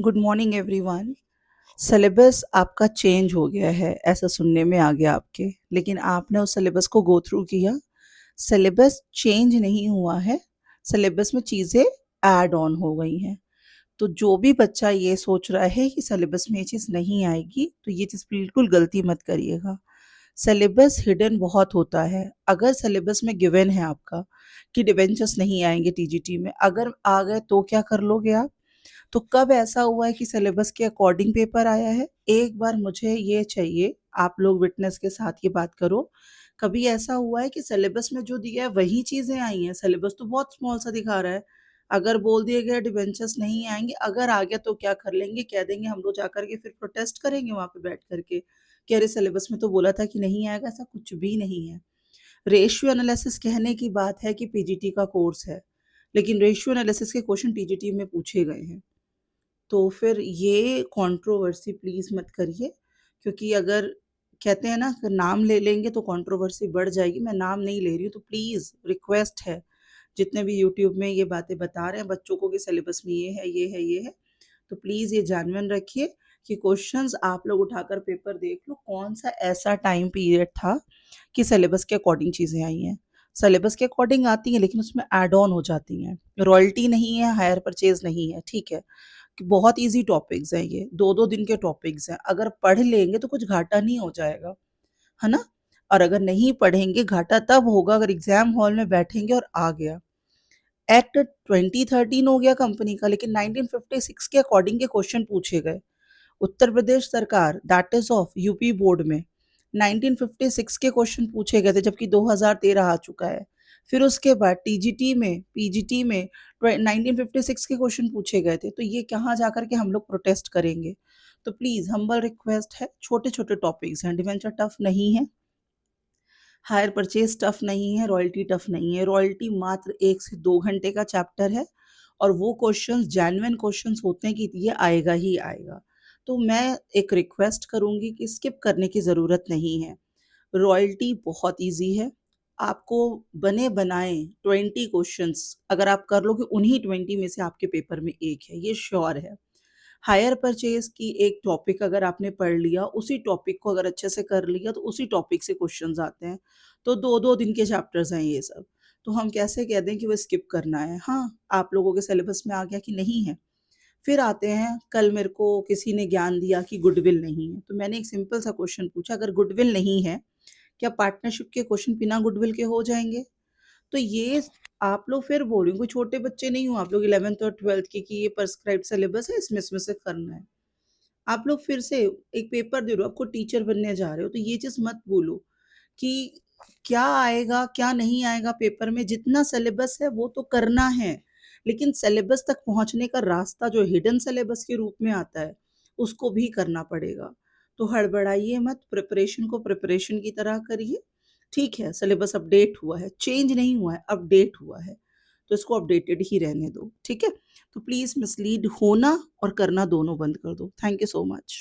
Good morning everyone. Syllabus आपका change हो गया है, ऐसा सुनने में आ गया आपके। लेकिन आपने उस सिलेबस को गो थ्रू किया? सिलेबस चेंज नहीं हुआ है, सिलेबस में चीज़ें ऐड ऑन हो गई हैं। तो जो भी बच्चा ये सोच रहा है कि सिलेबस में ये चीज़ नहीं आएगी, तो ये चीज़ बिल्कुल गलती मत करिएगा। सिलेबस हिडन बहुत होता है। अगर सिलेबस में गिवन है आपका कि डिबेंचर्स नहीं आएंगे टीजीटी में, अगर आ गए तो क्या कर लोगे आप? तो कब ऐसा हुआ है कि सिलेबस के अकॉर्डिंग पेपर आया है? एक बार मुझे ये चाहिए, आप लोग विटनेस के साथ ये बात करो। कभी ऐसा हुआ है कि सिलेबस में जो दिया है वही चीज़ें आई हैं? सिलेबस तो बहुत स्मॉल सा दिखा रहा है। अगर बोल दिया गया डिबेंचर्स नहीं आएँगे, अगर आ गया तो क्या कर लेंगे? कह देंगे हम लोग जाकर के फिर प्रोटेस्ट करेंगे वहाँ पे बैठ कर के कि अरे सिलेबस में तो बोला था कि नहीं आएगा, ऐसा कुछ भी नहीं है। रेशियो एनालिसिस कहने की बात है कि पीजीटी का कोर्स है, लेकिन रेशियो एनालिसिस के क्वेश्चन टीजीटी में पूछे गए हैं। तो फिर ये कंट्रोवर्सी प्लीज़ मत करिए, क्योंकि अगर कहते हैं ना कि नाम ले लेंगे तो कंट्रोवर्सी बढ़ जाएगी। मैं नाम नहीं ले रही हूँ, तो प्लीज़ रिक्वेस्ट है, जितने भी यूट्यूब में ये बातें बता रहे हैं बच्चों को कि सिलेबस में ये है, ये है, ये है, तो प्लीज़ ये जानवन रखिए कि क्वेश्चंस आप लोग उठाकर पेपर देख लो, कौन-सा ऐसा टाइम पीरियड था कि सिलेबस के अकॉर्डिंग चीज़ें आई हैं। सिलेबस के अकॉर्डिंग आती हैं, लेकिन उसमें ऐड ऑन हो जाती हैं। रॉयल्टी नहीं है, हायर परचेज़ नहीं है, ठीक है? कि बहुत ईज़ी टॉपिक्स हैं ये, 2-2 दिन के टॉपिक्स हैं। अगर पढ़ लेंगे तो कुछ घाटा नहीं हो जाएगा, है ना? और अगर नहीं पढ़ेंगे, घाटा तब होगा अगर एग्ज़ाम हॉल में बैठेंगे और आ गया। एक्ट 2013 हो गया कंपनी का, लेकिन 1956 के अकॉर्डिंग के क्वेश्चन पूछे गए। उत्तर प्रदेश सरकार that is of UP board में 1956 के क्वेश्चन पूछे गए थे, जबकि 2013 आ चुका है। फिर उसके बाद टीजीटी में, पीजीटी में 1956 के क्वेश्चन पूछे गए थे। तो ये कहाँ जाकर के हम लोग प्रोटेस्ट करेंगे? तो प्लीज़ हम्बल रिक्वेस्ट है, छोटे-छोटे टॉपिक्स हैं, डिवेंचर टफ नहीं है, हायर परचेज़ टफ नहीं है, रॉयल्टी टफ नहीं है। रॉयल्टी मात्र 1 से 2 घंटे का चैप्टर है और वो क्वेश्चंस जेन्युइन क्वेश्चंस होते हैं कि ये आएगा ही आएगा। तो मैं एक रिक्वेस्ट करूँगी कि स्किप करने की ज़रूरत नहीं है। रॉयल्टी बहुत ईज़ी है। आपको बने-बनाए 20 क्वेश्चंस अगर आप कर लोगे, उन्हीं 20 में से आपके पेपर में 1 है, ये श्योर है। हायर परचेज़ की एक टॉपिक अगर आपने पढ़ लिया, उसी टॉपिक को अगर अच्छे से कर लिया, तो उसी टॉपिक से क्वेश्चन्स आते हैं। तो 2-2 दिन के चैप्टर्स हैं ये सब। तो हम कैसे कह दें कि वो स्किप करना है? हाँ, आप लोगों के सिलेबस में आ गया कि नहीं है। फिर आते हैं, कल मेरे को किसी ने ज्ञान दिया कि गुडविल नहीं है। तो मैंने एक सिंपल सा क्वेश्चन पूछा, अगर गुडविल नहीं है, क्या पार्टनरशिप के क्वेश्चन बिना गुडविल के हो जाएँगे? तो ये आप लोग फिर बोल रही हूँ, कोई छोटे बच्चे नहीं हो आप लोग 11th और 12th के कि ये प्रिस्क्राइब्ड सिलेबस है, इसमें से करना है। आप लोग फिर से एक पेपर दे रहे हो, आपको टीचर बनने जा रहे हो, तो ये चीज़ मत बोलो कि क्या आएगा, क्या नहीं आएगा पेपर में। जितना सिलेबस है वो तो करना है, लेकिन सिलेबस तक पहुँचने का रास्ता जो हिडन सिलेबस के रूप में आता है, उसको भी करना पड़ेगा। तो हड़बड़ाइए मत, प्रिपरेशन को प्रिपरेशन की तरह करिए। ठीक है, सिलेबस अपडेट हुआ है, चेंज नहीं हुआ है, अपडेट हुआ है, तो इसको अपडेटेड ही रहने दो, ठीक है? तो प्लीज़ मिसलीड होना और करना दोनों बंद कर दो। Thank you so much.